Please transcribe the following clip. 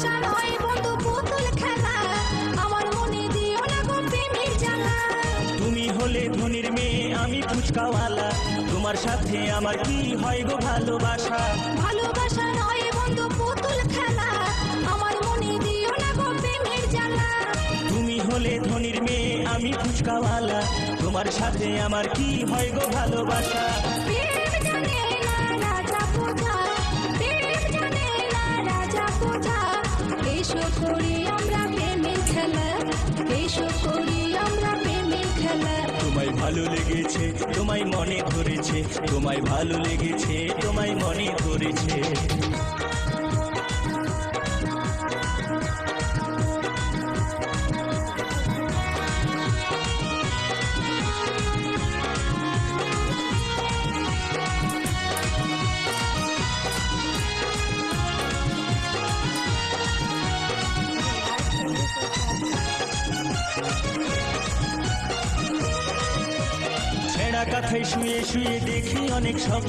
ভালোবাসা নয় বন্ধু পুতুল খেলা, আমার মনে দিও না গো প্রেমের জ্বালা। তুমি হলে ধনির মেয়ে আমি ফুচকাওয়ালা, তোমার সাথে আমার কি হয় গো ভালোবাসা। ভালোবাসা নয় বন্ধু পুতুল খেলা, আমার মনে দিও না গো প্রেমের জ্বালা। তুমি হলে ধনির মেয়ে আমি ফুচকাওয়ালা, তোমার সাথে আমার কি হয় গো ভালোবাসা। প্রেম জানে না রাজা প্রজা, প্রেম জানে না রাজা প্রজা, এসো করি আমরা প্রেমের খেলা, এসো করি আমরা প্রেমের খেলা। তোমায় ভালো লেগেছে তোমায় মনে ধরেছে, তোমায় ভালো লেগেছে তোমায় মনে ধরেছে। ছেঁড়া কাঁথায় শুয়ে শুয়ে দেখি অনেক স্বপ্ন,